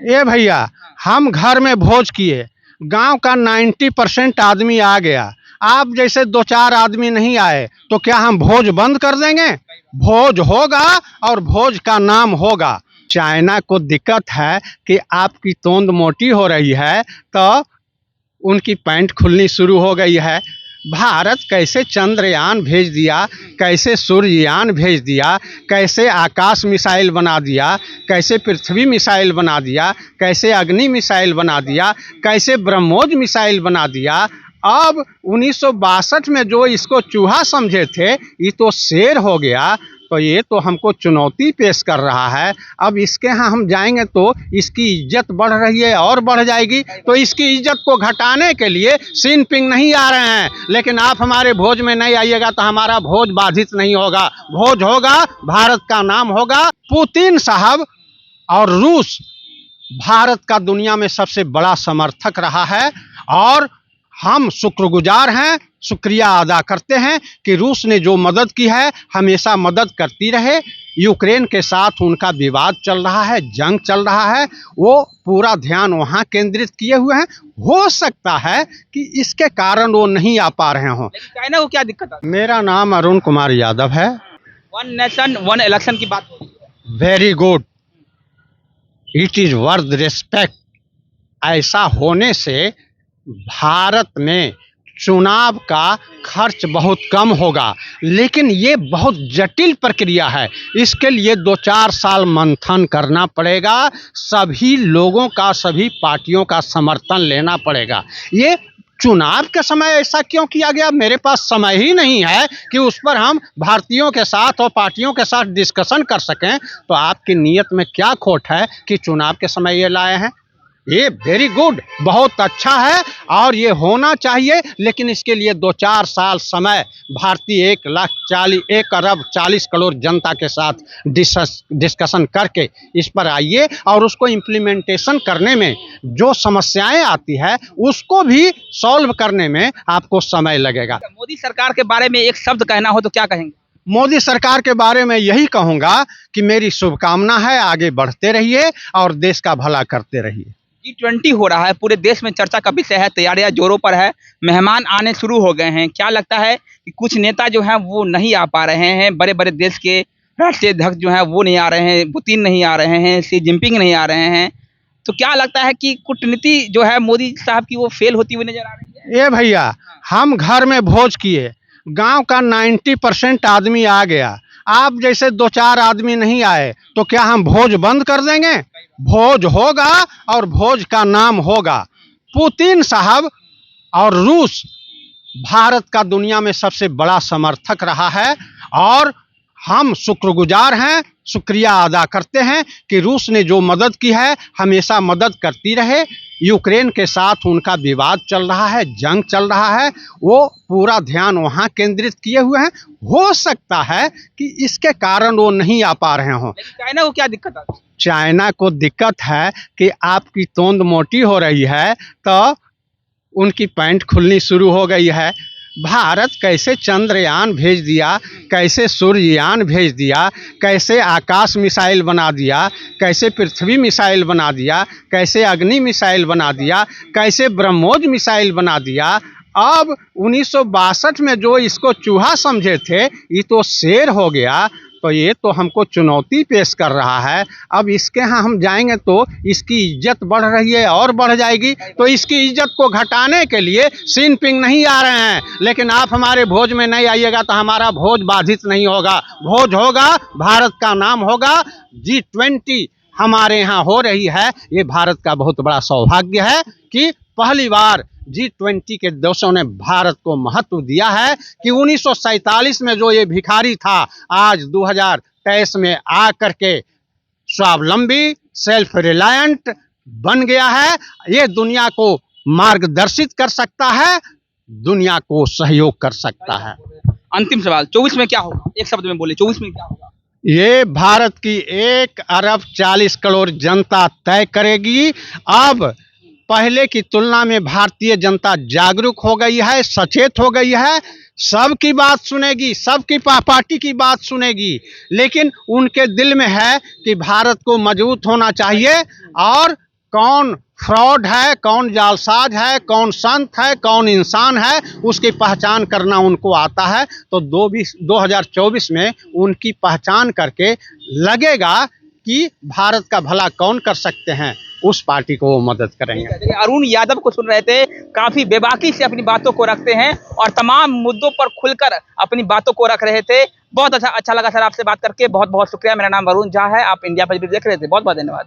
ए भैया, हम घर में भोज किए, गांव का 90% आदमी आ गया। आप जैसे दो चार आदमी नहीं आए तो क्या हम भोज बंद कर देंगे? भोज होगा और भोज का नाम होगा। चाइना को दिक्कत है कि आपकी तोंद मोटी हो रही है तो उनकी पैंट खुलनी शुरू हो गई है। भारत कैसे चंद्रयान भेज दिया, कैसे सूर्ययान भेज दिया, कैसे आकाश मिसाइल बना दिया, कैसे पृथ्वी मिसाइल बना दिया, कैसे अग्नि मिसाइल बना दिया, कैसे ब्रह्मोस मिसाइल बना दिया। अब 1962 में जो इसको चूहा समझे थे ये तो शेर हो गया। तो ये तो हमको चुनौती पेश कर रहा है। अब इसके यहाँ हम जाएंगे तो इसकी इज्जत बढ़ रही है और बढ़ जाएगी। तो इसकी इज्जत को घटाने के लिए सिन पिंग नहीं आ रहे हैं, लेकिन आप हमारे भोज में नहीं आइएगा तो हमारा भोज बाधित नहीं होगा। भोज होगा, भारत का नाम होगा। पुतिन साहब और रूस भारत का दुनिया में सबसे बड़ा समर्थक रहा है और हम शुक्रगुजार हैं, शुक्रिया अदा करते हैं कि रूस ने जो मदद की है हमेशा मदद करती रहे। यूक्रेन के साथ उनका विवाद चल रहा है, जंग चल रहा है, वो पूरा ध्यान वहाँ केंद्रित किए हुए हैं। हो सकता है कि इसके कारण वो नहीं आ पा रहे हों। चाइना को क्या दिक्कत है? मेरा नाम अरुण कुमार यादव है। वन नेशन वन इलेक्शन की बात हो रही है। Very good, it is worth respect. ऐसा होने से भारत में चुनाव का खर्च बहुत कम होगा, लेकिन ये बहुत जटिल प्रक्रिया है। इसके लिए 2-4 साल मंथन करना पड़ेगा, सभी लोगों का, सभी पार्टियों का समर्थन लेना पड़ेगा। ये चुनाव के समय ऐसा क्यों किया गया? मेरे पास समय ही नहीं है कि उस पर हम भारतीयों के साथ और पार्टियों के साथ डिस्कशन कर सकें। तो आपकी नीयत में क्या खोट है कि चुनाव के समय ये लाए हैं? ये वेरी गुड, बहुत अच्छा है और ये होना चाहिए, लेकिन इसके लिए 2-4 साल समय भारतीय 1 अरब 40 करोड़ जनता के साथ डिस्कशन करके इस पर आइए और उसको इम्प्लीमेंटेशन करने में जो समस्याएं आती है उसको भी सॉल्व करने में आपको समय लगेगा। मोदी सरकार के बारे में एक शब्द कहना हो तो क्या कहेंगे? मोदी सरकार के बारे में यही कहूँगा कि मेरी शुभकामना है, आगे बढ़ते रहिए और देश का भला करते रहिए। G20 हो रहा है, पूरे देश में चर्चा का विषय है, तैयारियां जोरों पर है, मेहमान आने शुरू हो गए हैं। क्या लगता है कि कुछ नेता जो हैं वो नहीं आ पा रहे हैं? बड़े बड़े देश के राष्ट्रीय अध्यक्ष जो हैं वो नहीं आ रहे हैं, पुतिन नहीं आ रहे हैं, शी जिनपिंग नहीं आ रहे हैं। तो क्या लगता है कि कूटनीति जो है मोदी साहब की वो फेल होती हुई नजर आ रही है? ए भैया, हम घर में भोज किए, गांव का 90% आदमी आ गया। आप जैसे 2-4 आदमी नहीं आए तो क्या हम भोज बंद कर देंगे? भोज होगा और भोज का नाम होगा। पुतिन साहब और रूस भारत का दुनिया में सबसे बड़ा समर्थक रहा है और हम शुक्रगुजार हैं, शुक्रिया अदा करते हैं कि रूस ने जो मदद की है हमेशा मदद करती रहे। यूक्रेन के साथ उनका विवाद चल रहा है, जंग चल रहा है, वो पूरा ध्यान वहाँ केंद्रित किए हुए हैं। हो सकता है कि इसके कारण वो नहीं आ पा रहे हों। चाइना को क्या दिक्कत है? चाइना को दिक्कत है कि आपकी तोंद मोटी हो रही है तो उनकी पैंट खुलनी शुरू हो गई है। भारत कैसे चंद्रयान भेज दिया, कैसे सूर्ययान भेज दिया, कैसे आकाश मिसाइल बना दिया, कैसे पृथ्वी मिसाइल बना दिया, कैसे अग्नि मिसाइल बना दिया, कैसे ब्रह्मोस मिसाइल बना दिया। अब 1962 में जो इसको चूहा समझे थे ये तो शेर हो गया। तो ये तो हमको चुनौती पेश कर रहा है। अब इसके यहाँ हम जाएंगे तो इसकी इज्जत बढ़ रही है और बढ़ जाएगी। तो इसकी इज्जत को घटाने के लिए सिन पिंग नहीं आ रहे हैं, लेकिन आप हमारे भोज में नहीं आइएगा तो हमारा भोज बाधित नहीं होगा। भोज होगा, भारत का नाम होगा। G20 हमारे यहाँ हो रही है, ये भारत का बहुत बड़ा सौभाग्य है कि पहली बार G20 के देशों ने भारत को महत्व दिया है कि 1947 में जो ये भिखारी था आज 2023 में आ करके स्वावलंबी, सेल्फ रिलायंट बन गया है। ये दुनिया को मार्गदर्शित कर सकता है, दुनिया को सहयोग कर सकता है। अंतिम सवाल, 24 में क्या होगा? एक शब्द में बोले, 24 में क्या होगा? ये भारत की 1 अरब 40 करोड़ जनता तय करेगी। अब पहले की तुलना में भारतीय जनता जागरूक हो गई है, सचेत हो गई है, सबकी बात सुनेगी, सबकी पार्टी की बात सुनेगी, लेकिन उनके दिल में है कि भारत को मजबूत होना चाहिए और कौन फ्रॉड है, कौन जालसाज है, कौन संत है, कौन इंसान है, उसकी पहचान करना उनको आता है। तो 2024 में उनकी पहचान करके लगेगा कि भारत का भला कौन कर सकते हैं, उस पार्टी को वो मदद करेंगे। देखिए, अरुण यादव को सुन रहे थे, काफी बेबाकी से अपनी बातों को रखते हैं और तमाम मुद्दों पर खुलकर अपनी बातों को रख रहे थे। बहुत अच्छा लगा सर आपसे बात करके, बहुत बहुत शुक्रिया। मेरा नाम वरुण झा है, आप इंडिया पर देख रहे थे, बहुत बहुत धन्यवाद।